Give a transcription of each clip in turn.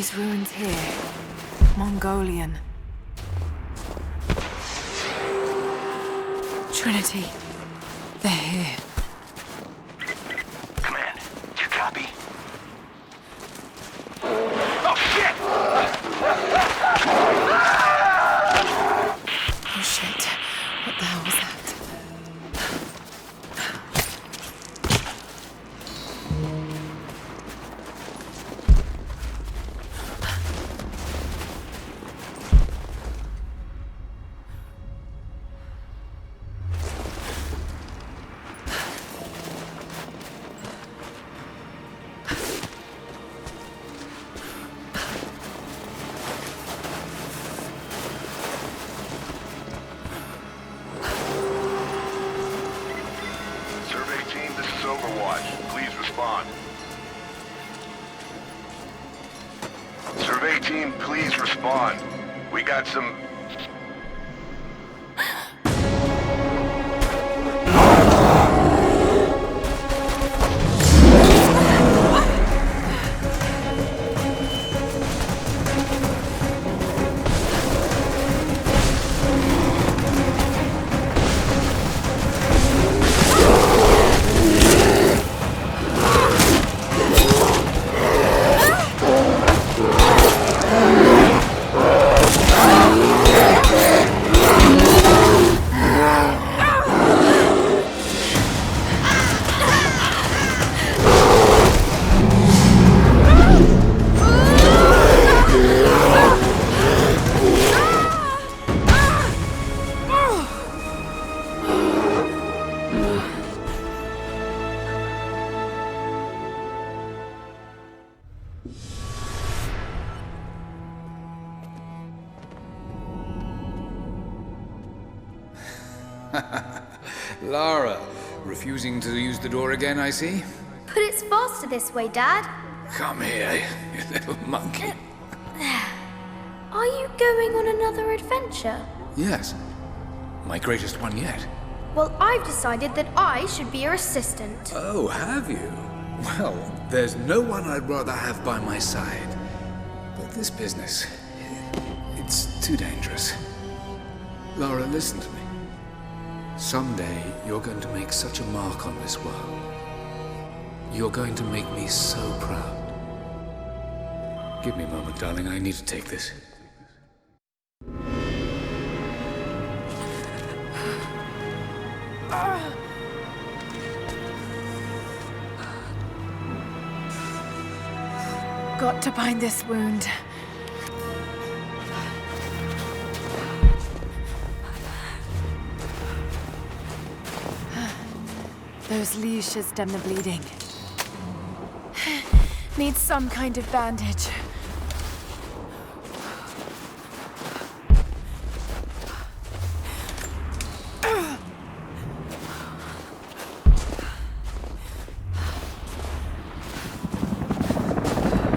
These ruins here. Mongolian. Trinity. They're here. Command, do you copy? Oh, shit! Oh shit. What the hell was that? Survey team, please respond. We got some... Lara, refusing to use the door again, I see? But it's faster this way, Dad. Come here, you little monkey. Are you going on another adventure? Yes, my greatest one yet. Well, I've decided that I should be your assistant. Oh, have you? Well, there's no one I'd rather have by my side. But this business, it's too dangerous. Lara, listen to me. Someday, you're going to make such a mark on this world. You're going to make me so proud. Give me a moment, darling. I need to take this. Got to bind this wound. Those leaves should stem the bleeding. Need some kind of bandage.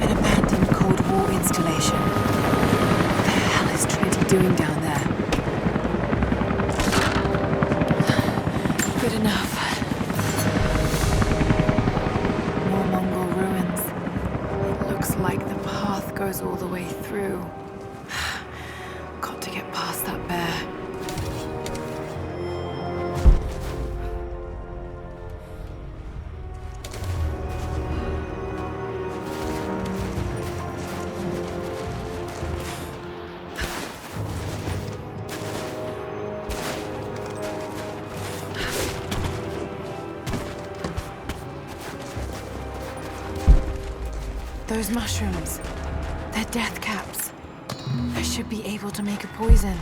An abandoned Cold War installation. What the hell is Trinity doing down there? Good enough. More Mongol ruins. It looks like the path goes all the way through. Got to get past that bear. Those mushrooms, they're death caps. I should be able to make a poison.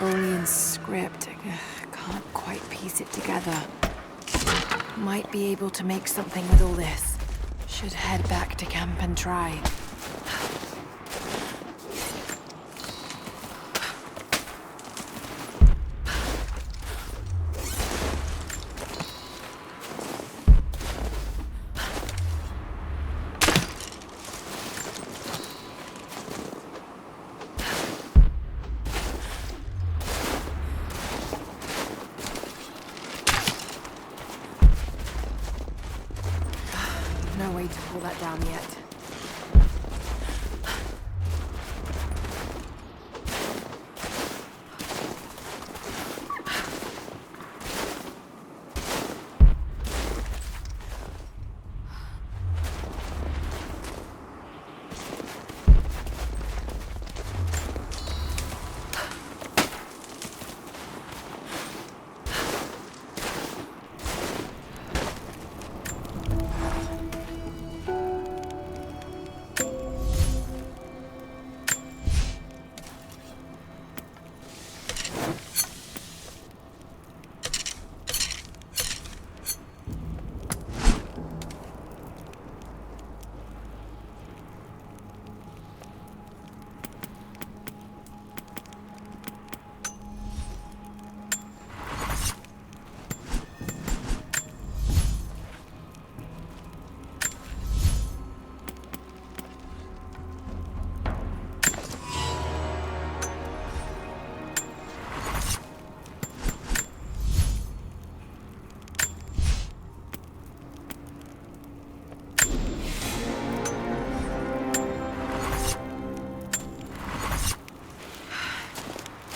Mongolian script. I can't quite piece it together. Might be able to make something with all this. Should head back to camp and try. No way to pull that down yet.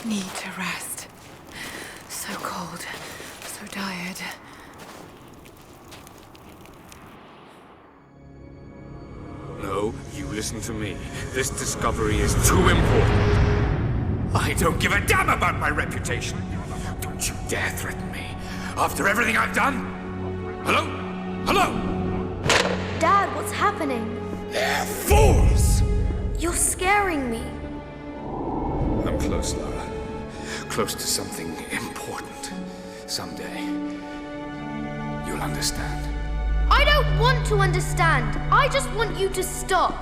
Need to rest. So cold, so tired. No, you listen to me. This discovery is too important. I don't give a damn about my reputation. Don't you dare threaten me. After everything I've done? Hello? Hello? Dad, what's happening? They're fools! You're scaring me. I'm close, Lara. Close to something important. Someday, you'll understand. I don't want to understand. I just want you to stop.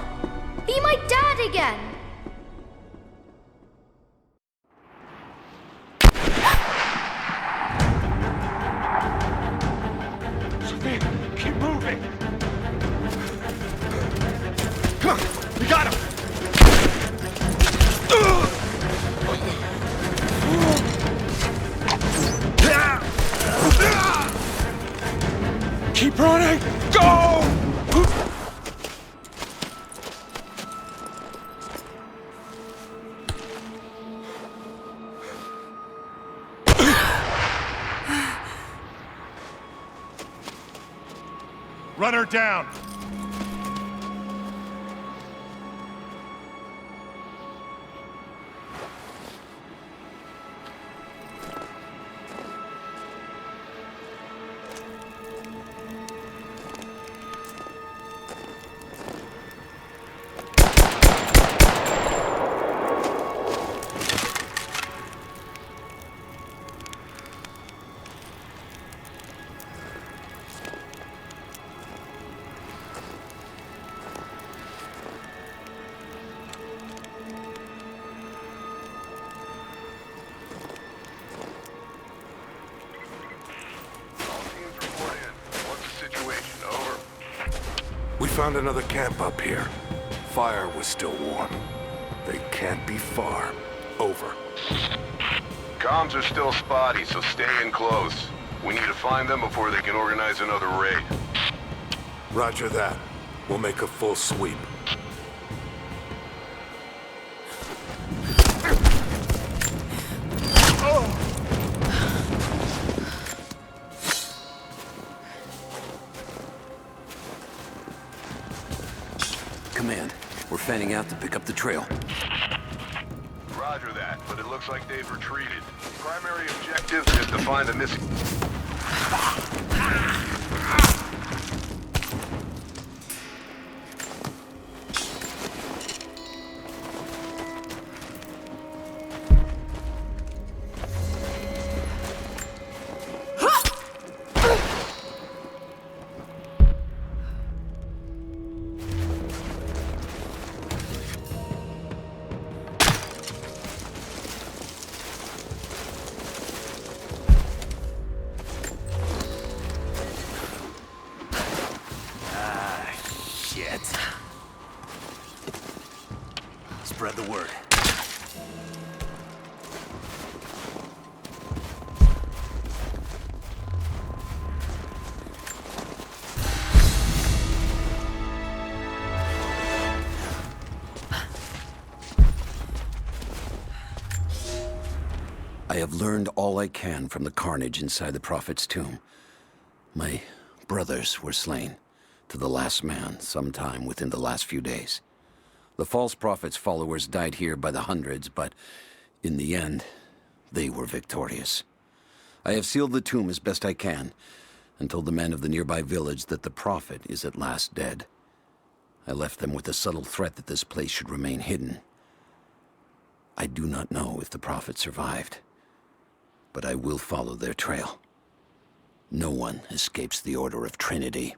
Be my dad again. Sophia, keep moving! Come on, we got him! Keep running! Go! Run her down! We found another camp up here. Fire was still warm. They can't be far. Over. Comms are still spotty, so stay in close. We need to find them before they can organize another raid. Roger that. We'll make a full sweep. Command, we're fanning out to pick up the trail. Roger that, but it looks like they've retreated. Primary objective is to find the missing... Spread the word. I have learned all I can from the carnage inside the Prophet's tomb. My brothers were slain, to the last man, sometime within the last few days. The false prophet's followers died here by the hundreds, but in the end, they were victorious. I have sealed the tomb as best I can, and told the men of the nearby village that the prophet is at last dead. I left them with the subtle threat that this place should remain hidden. I do not know if the prophet survived, but I will follow their trail. No one escapes the Order of Trinity.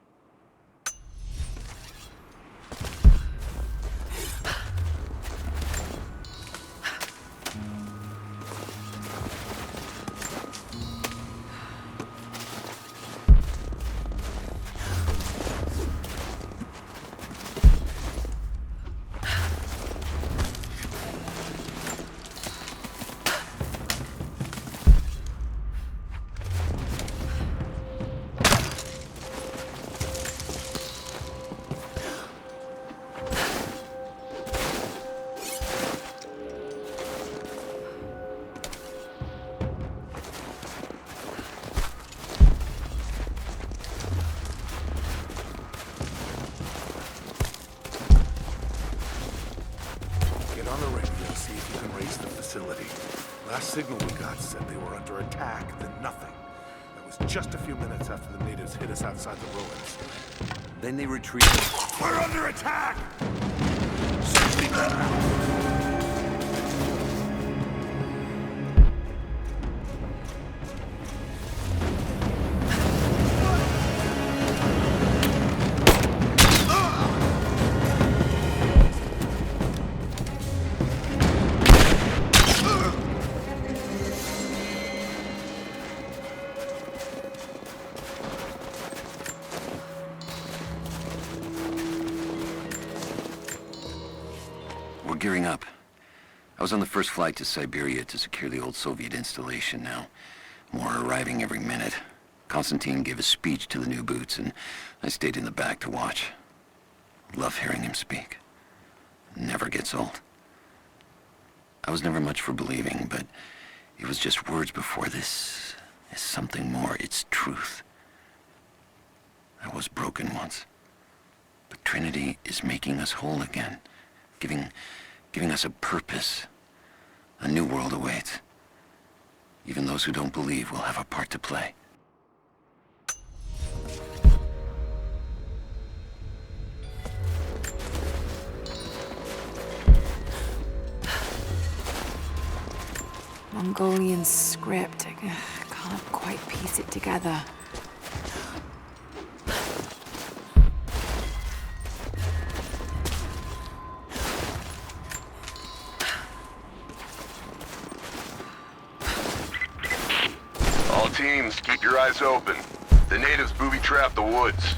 Get on the radio, see if you can raise the facility. Last signal we got said they were under attack, then nothing. That was just a few minutes after the natives hit us outside the ruins. Then they retreated. We're under attack! Search the ground! We're gearing up. I was on the first flight to Siberia to secure the old Soviet installation now. More are arriving every minute. Konstantin gave a speech to the new boots, and I stayed in the back to watch. Love hearing him speak. Never gets old. I was never much for believing, but it was just words before. This is something more. It's truth. I was broken once. But Trinity is making us whole again. Giving us a purpose. A new world awaits. Even those who don't believe will have a part to play. Mongolian script. I can't quite piece it together. All teams, keep your eyes open. The natives booby-trapped the woods.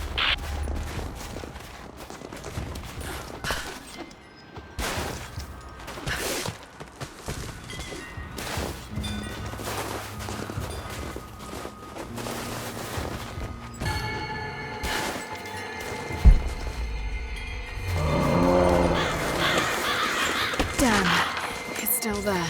there.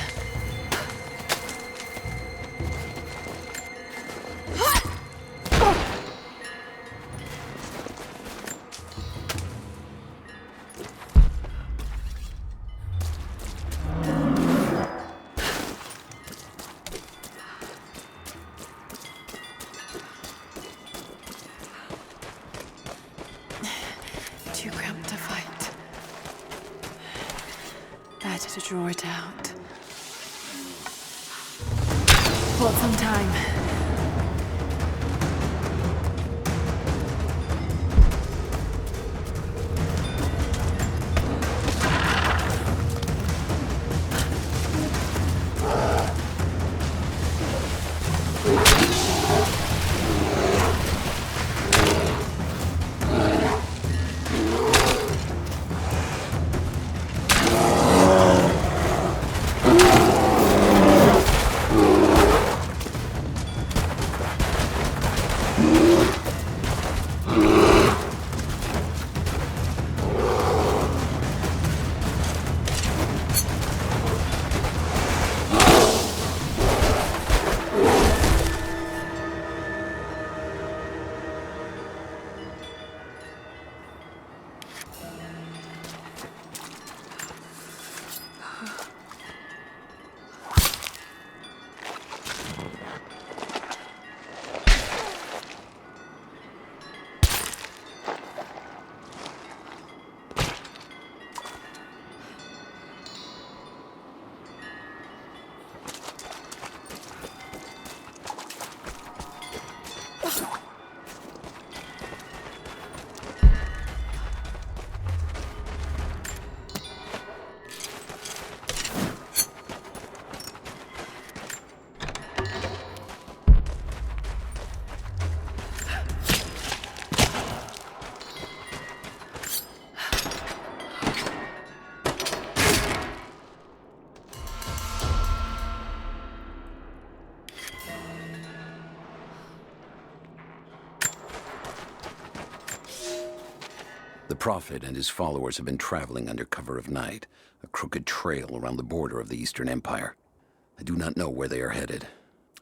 Too cramped to fight. Better to draw it out. Bought some time. The Prophet and his followers have been traveling under cover of night, a crooked trail around the border of the Eastern Empire. I do not know where they are headed,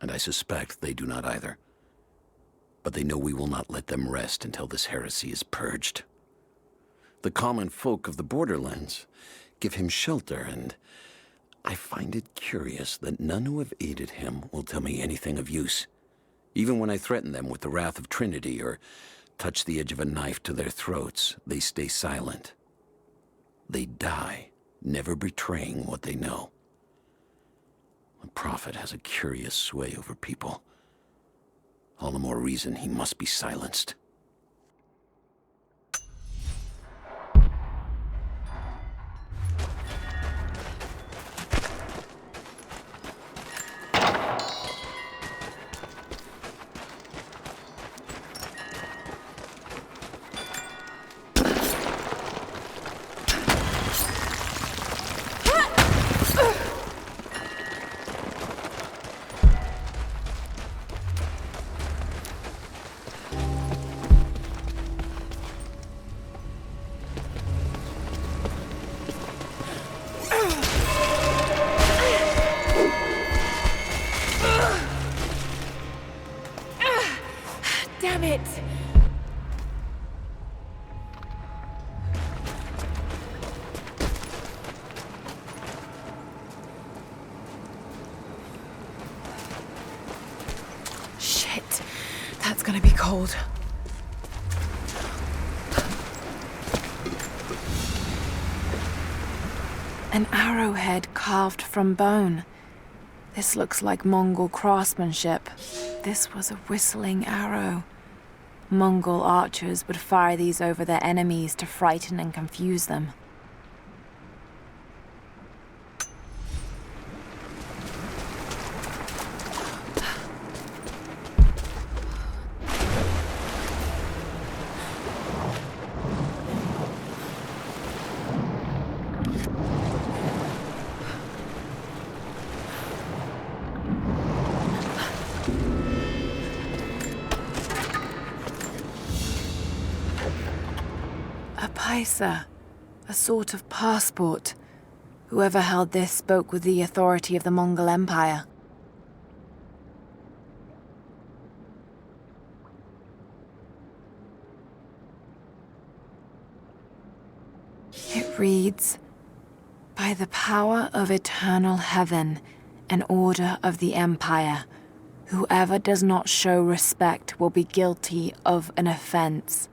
and I suspect they do not either. But they know we will not let them rest until this heresy is purged. The common folk of the borderlands give him shelter, and I find it curious that none who have aided him will tell me anything of use. Even when I threaten them with the wrath of Trinity or touch the edge of a knife to their throats, they stay silent. They die, never betraying what they know. The Prophet has a curious sway over people. All the more reason he must be silenced. Damn it! Shit. That's gonna be cold. An arrowhead carved from bone. This looks like Mongol craftsmanship. This was a whistling arrow. Mongol archers would fire these over their enemies to frighten and confuse them. A paisa, a sort of passport. Whoever held this spoke with the authority of the Mongol Empire. It reads, "By the power of eternal heaven and order of the Empire, whoever does not show respect will be guilty of an offense."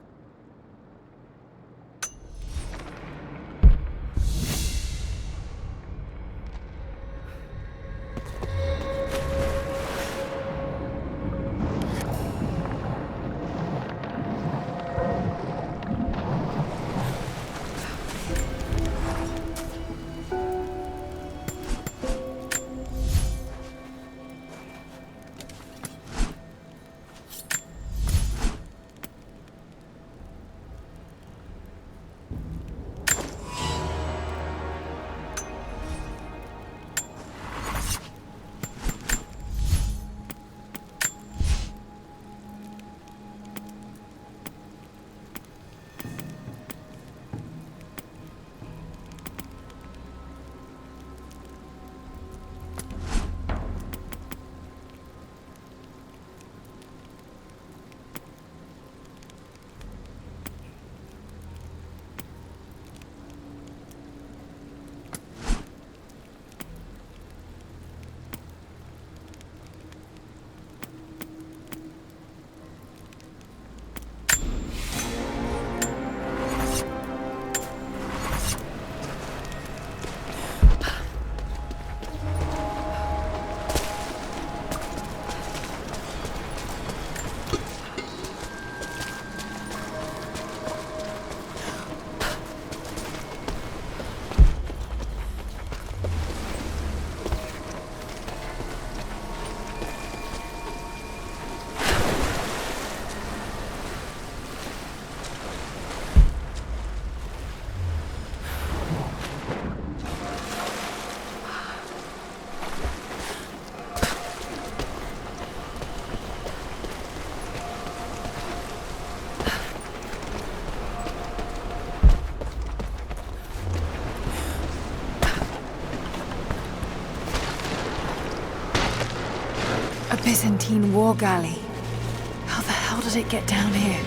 A Byzantine war galley. How the hell did it get down here?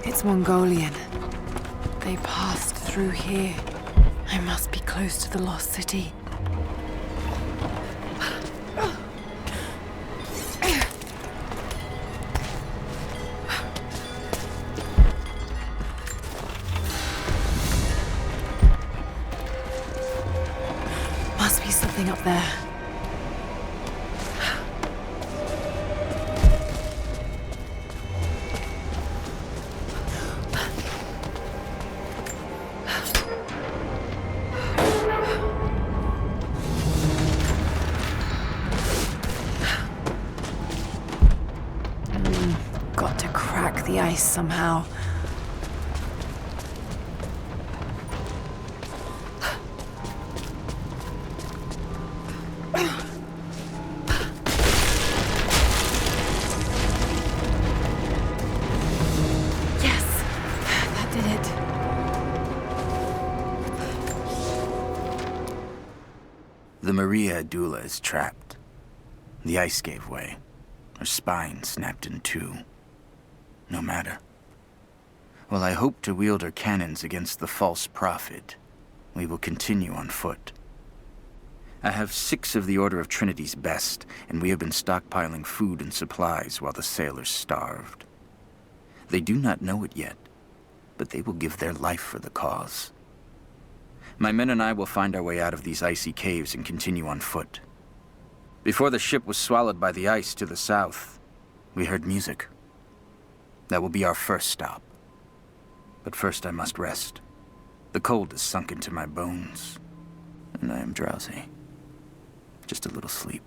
It's Mongolian. They passed through here. I must be close to the lost city. Must be something up there. Got to crack the ice somehow. Yes, that did it. The Maria Adula is trapped. The ice gave way. Her spine snapped in two. No matter. While I hope to wield her cannons against the false prophet, we will continue on foot. I have 6 of the Order of Trinity's best, and we have been stockpiling food and supplies while the sailors starved. They do not know it yet, but they will give their life for the cause. My men and I will find our way out of these icy caves and continue on foot. Before the ship was swallowed by the ice to the south, we heard music. That will be our first stop. But first I must rest. The cold has sunk into my bones, and I am drowsy. Just a little sleep.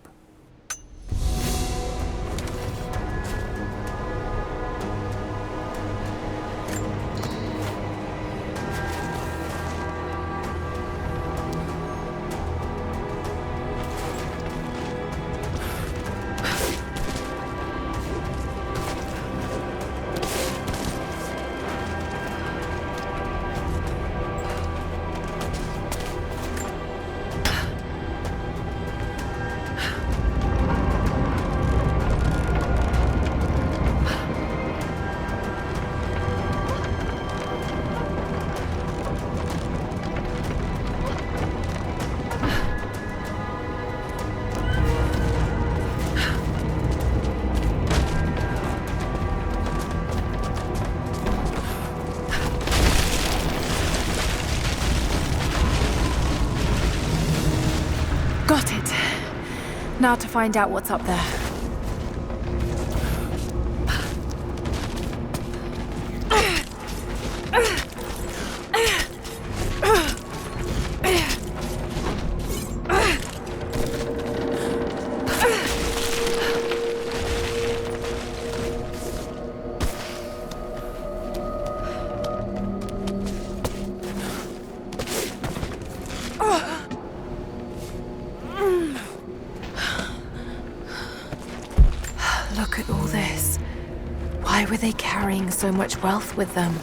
Now to find out what's up there. Look at all this. Why were they carrying so much wealth with them?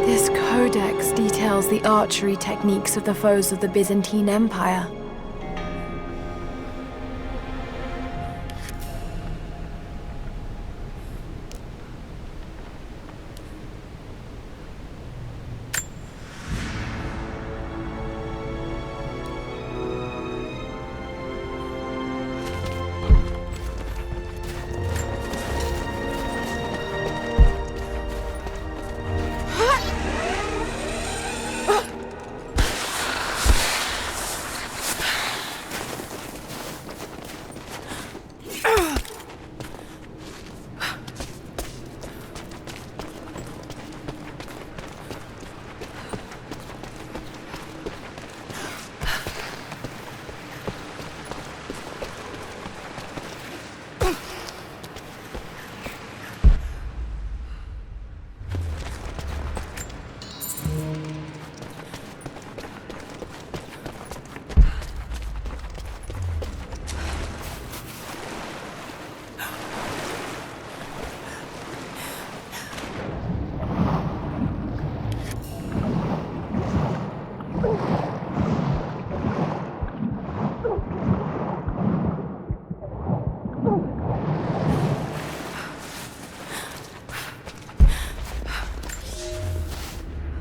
This codex details the archery techniques of the foes of the Byzantine Empire.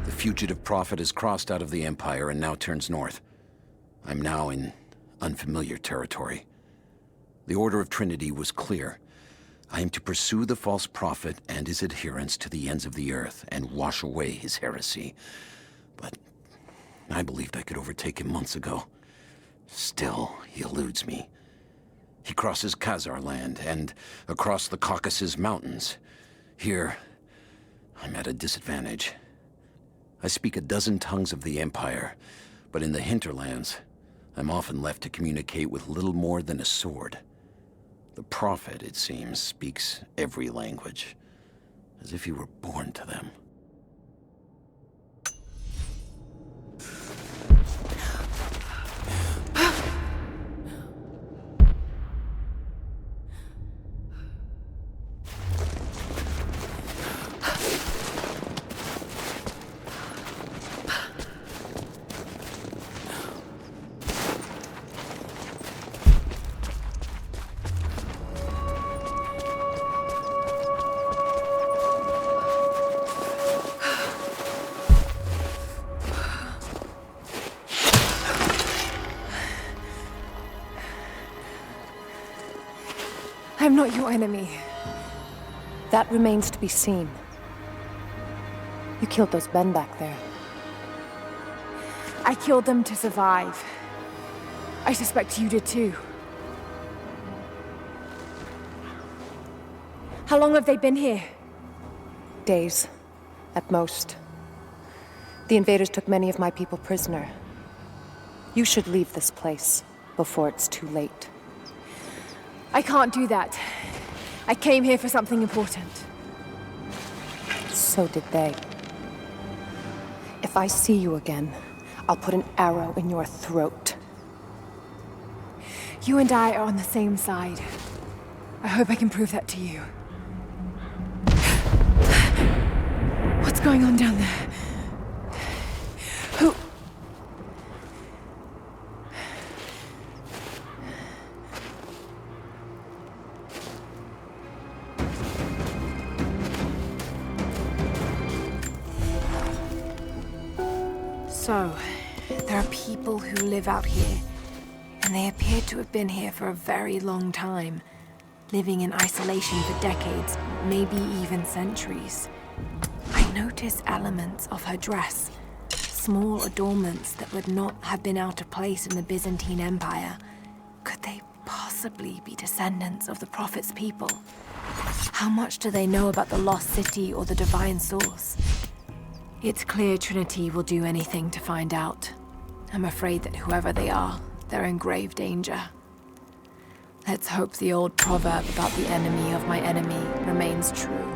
The fugitive prophet has crossed out of the Empire and now turns north. I'm now in unfamiliar territory. The Order of Trinity was clear. I am to pursue the false prophet and his adherents to the ends of the earth and wash away his heresy. But I believed I could overtake him months ago. Still, he eludes me. He crosses Khazar land and across the Caucasus Mountains. Here, I'm at a disadvantage. I speak a dozen tongues of the Empire, but in the hinterlands, I'm often left to communicate with little more than a sword. The Prophet, it seems, speaks every language, as if he were born to them. I'm not your enemy. That remains to be seen. You killed those men back there. I killed them to survive. I suspect you did too. How long have they been here? Days, at most. The invaders took many of my people prisoner. You should leave this place before it's too late. I can't do that. I came here for something important. So did they. If I see you again, I'll put an arrow in your throat. You and I are on the same side. I hope I can prove that to you. What's going on down there? Who? So, there are people who live out here, and they appear to have been here for a very long time. living in isolation for decades, maybe even centuries. I notice elements of her dress, small adornments that would not have been out of place in the Byzantine Empire. Could they possibly be descendants of the Prophet's people? How much do they know about the lost city or the divine source? It's clear Trinity will do anything to find out. I'm afraid that whoever they are, they're in grave danger. Let's hope the old proverb about the enemy of my enemy remains true.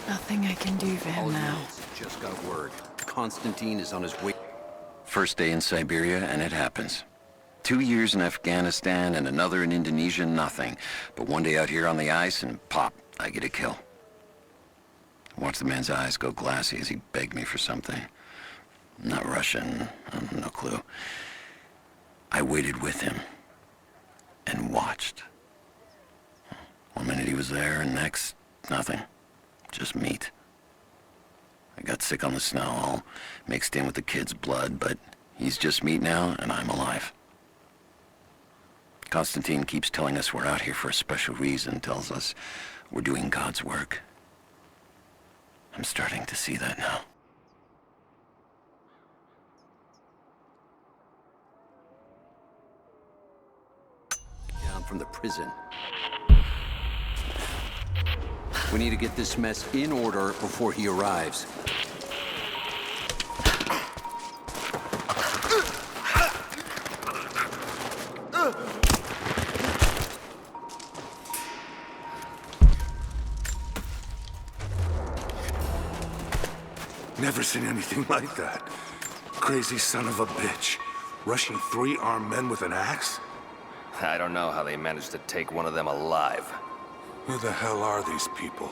Nothing I can do for him now. Just got word. Constantine is on his way. First day in Siberia, and it happens. 2 years in Afghanistan and another in Indonesia, nothing. But one day out here on the ice, and pop, I get a kill. Watch the man's eyes go glassy as he begged me for something. Not Russian, no clue. I waited with him and watched. One minute he was there, and next, nothing. Just meat. I got sick on the snow, all mixed in with the kid's blood, but he's just meat now, and I'm alive. Constantine keeps telling us we're out here for a special reason, tells us we're doing God's work. I'm starting to see that now. Down from the prison. We need to get this mess in order before he arrives. Never seen anything like that. Crazy son of a bitch. Rushing 3 armed men with an axe? I don't know how they managed to take one of them alive. Who the hell are these people?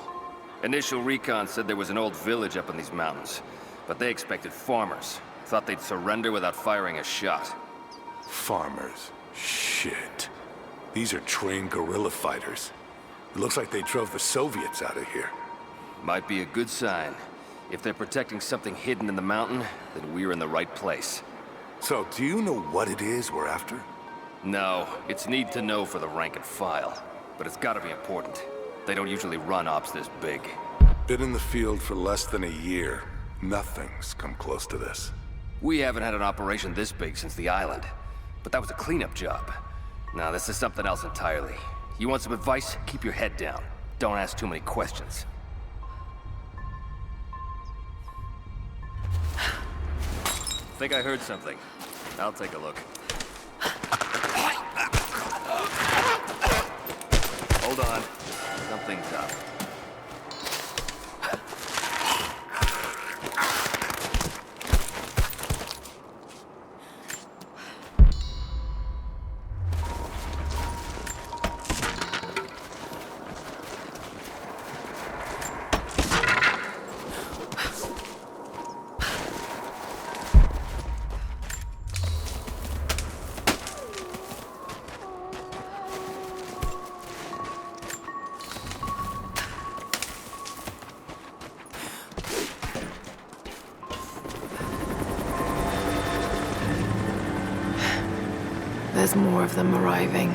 Initial recon said there was an old village up in these mountains, but they expected farmers. Thought they'd surrender without firing a shot. Farmers? Shit. These are trained guerrilla fighters. It looks like they drove the Soviets out of here. Might be a good sign. If they're protecting something hidden in the mountain, then we're in the right place. So, do you know what it is we're after? No, it's need to know for the rank and file. But it's gotta be important. They don't usually run ops this big. Been in the field for less than a year. Nothing's come close to this. We haven't had an operation this big since the island. But that was a cleanup job. Now this is something else entirely. You want some advice? Keep your head down. Don't ask too many questions. Think I heard something. I'll take a look. Hold on. Something's up. There's more of them arriving.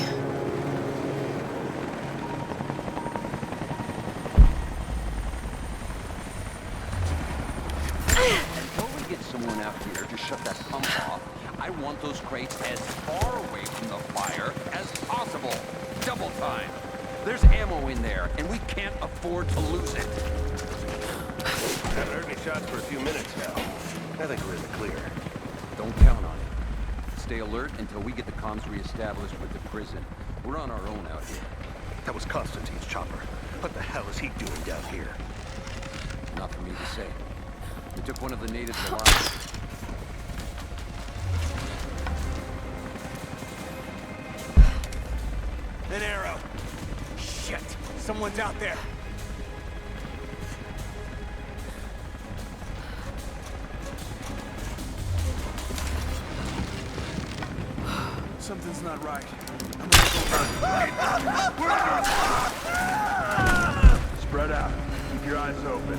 sent out here to shut that pump off, I want those crates as far away from the fire as possible. Double time. There's ammo in there, and we can't afford to lose it. Haven't heard any shots for a few minutes now. I think we're in the clear. Don't count on it. Stay alert until we get the comms reestablished with the prison. We're on our own out here. That was Constantine's chopper. What the hell is he doing down here? Not for me to say. We took one of the natives alive. An arrow. Shit! Someone's out there. Something's not right. I'm gonna go run. Spread out. Keep your eyes open.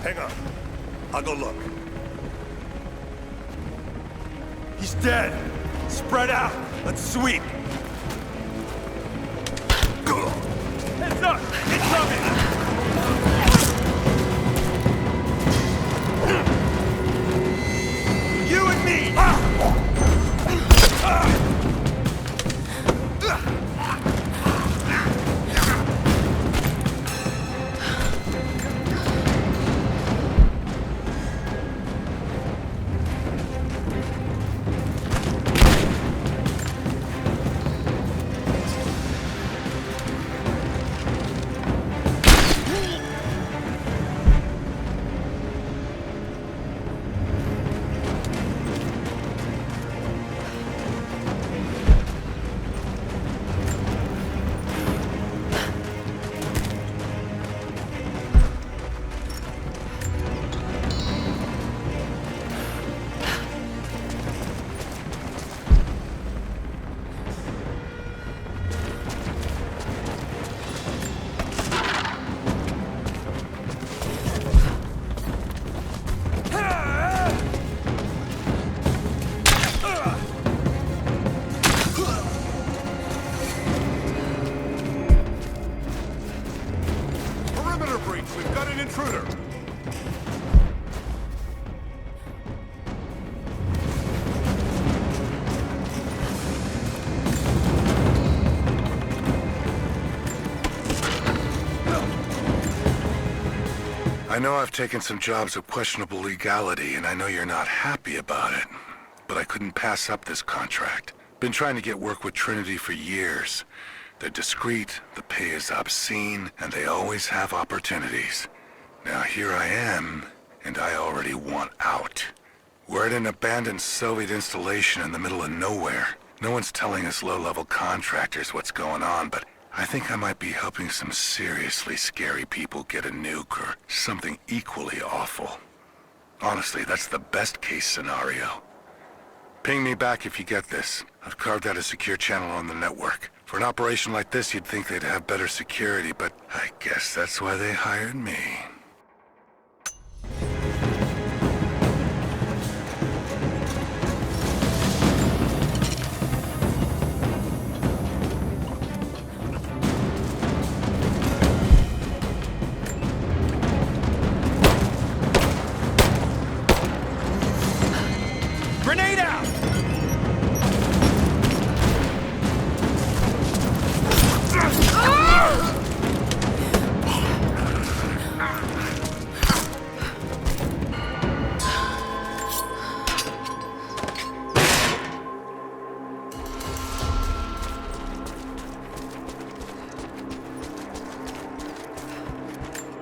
Hang on. I'll go look. He's dead. Spread out. Let's sweep. Heads up! Incoming! You and me! I know I've taken some jobs of questionable legality, and I know you're not happy about it. But I couldn't pass up this contract. Been trying to get work with Trinity for years. They're discreet, the pay is obscene, and they always have opportunities. Now here I am, and I already want out. We're at an abandoned Soviet installation in the middle of nowhere. No one's telling us low-level contractors what's going on, but I think I might be helping some seriously scary people get a nuke or something equally awful. Honestly, that's the best-case scenario. Ping me back if you get this. I've carved out a secure channel on the network. For an operation like this, you'd think they'd have better security, but I guess that's why they hired me. Grenade out!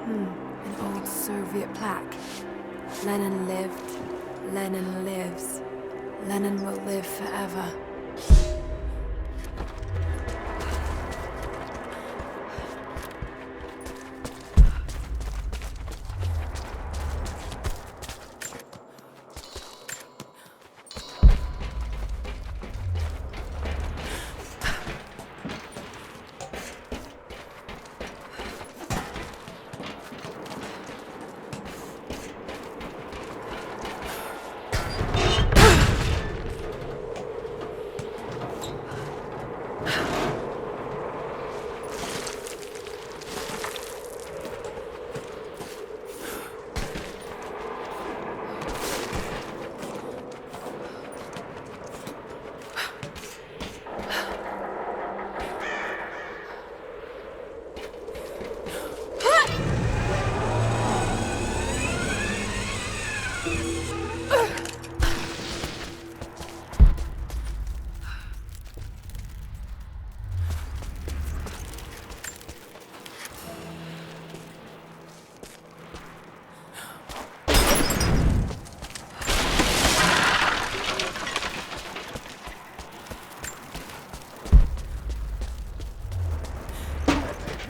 An old Soviet plaque. Lenin lived. Lenin lives. Lenin will live forever.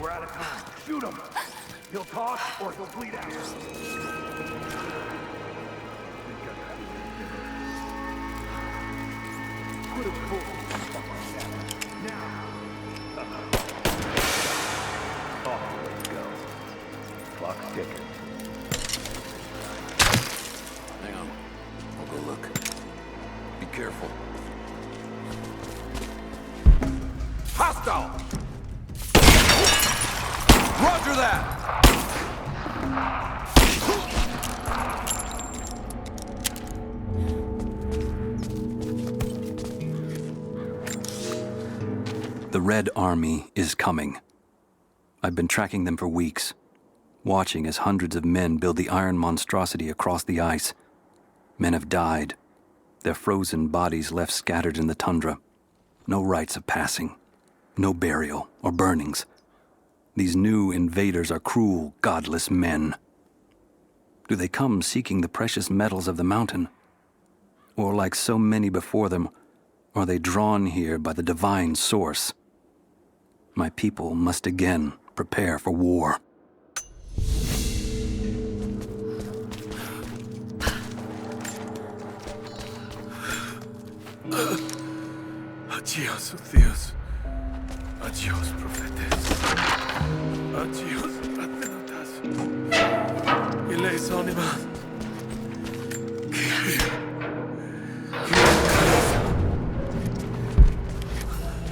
We're out of time. Shoot him! He'll talk or he'll bleed out. Put him full. Now. Oh, let's go. Clock's ticking. Hang on. I'll go look. Be careful. Hostile! Roger that! The Red Army is coming. I've been tracking them for weeks, watching as hundreds of men build the iron monstrosity across the ice. Men have died, their frozen bodies left scattered in the tundra. No rites of passing, no burial or burnings. These new invaders are cruel, godless men. Do they come seeking the precious metals of the mountain? Or like so many before them, are they drawn here by the divine source? My people must again prepare for war. Adiós, Dios. Adiós, profetes. Adiós, patriotas. Y les ánimas.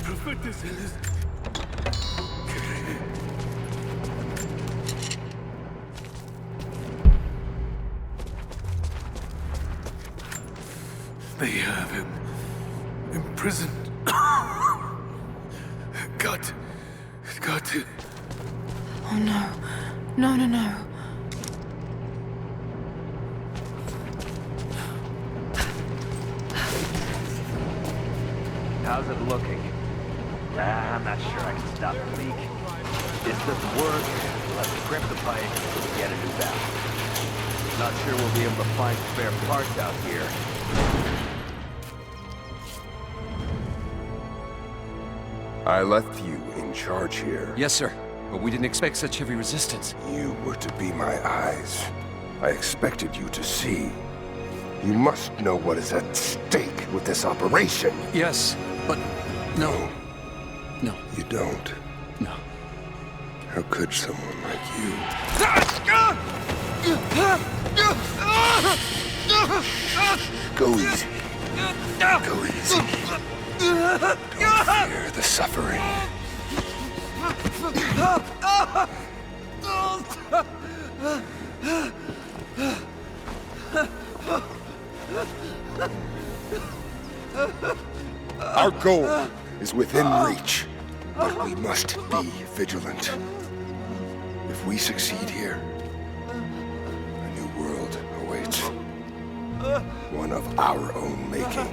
Profetes. They have him imprisoned. Got to. Oh no. No, no, no. How's it looking? I'm not sure I can stop the leak. This doesn't work. Let's crimp the pipe and get a new valve. Not sure we'll be able to find spare parts out here. I left you in charge here. Yes, sir. But we didn't expect such heavy resistance. You were to be my eyes. I expected you to see. You must know what is at stake with this operation. Yes, but no. No. You don't. No. How could someone like you? Go easy. Go easy. Don't fear the suffering. Our goal is within reach, but we must be vigilant. If we succeed here, a new world awaits. One of our own making.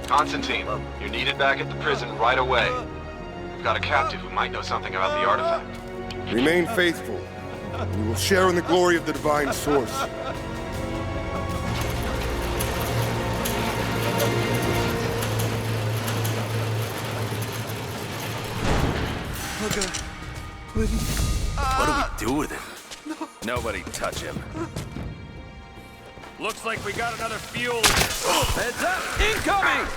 Constantine, you're needed back at the prison right away. We've got a captive who might know something about the artifact. Remain faithful. We will share in the glory of the divine source. What do we do with him? No. Nobody touch him. Looks like we got another fuel. Heads up! Incoming!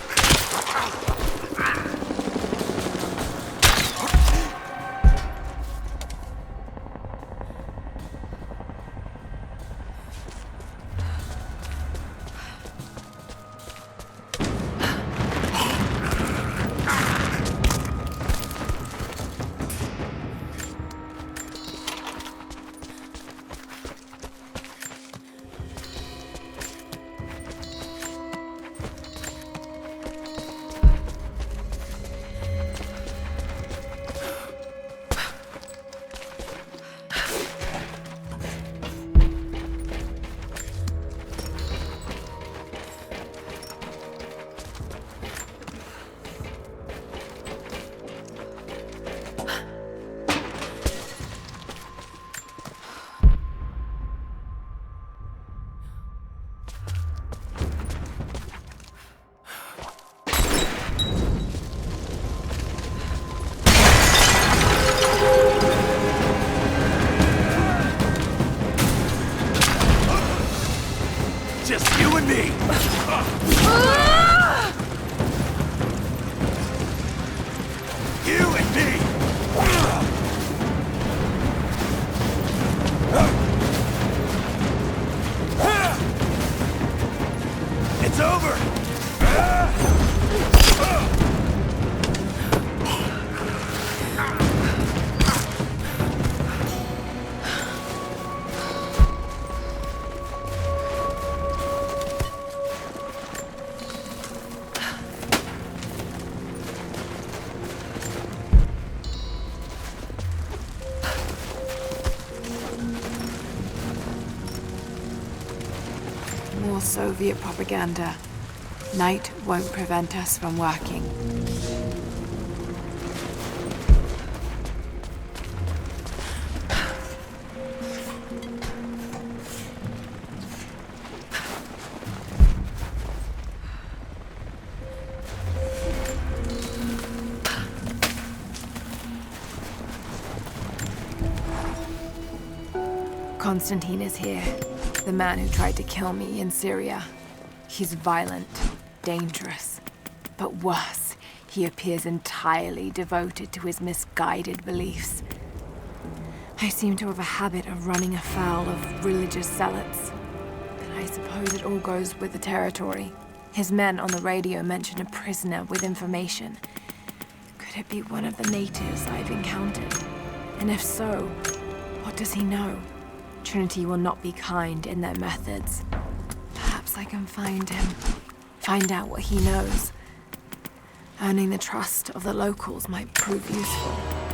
More Soviet propaganda. Night won't prevent us from working. Konstantin is here. The man who tried to kill me in Syria. He's violent, dangerous. But worse, he appears entirely devoted to his misguided beliefs. I seem to have a habit of running afoul of religious zealots. But I suppose it all goes with the territory. His men on the radio mention a prisoner with information. Could it be one of the natives I've encountered? And if so, what does he know? Trinity will not be kind in their methods. Perhaps I can find him. Find out what he knows. Earning the trust of the locals might prove useful.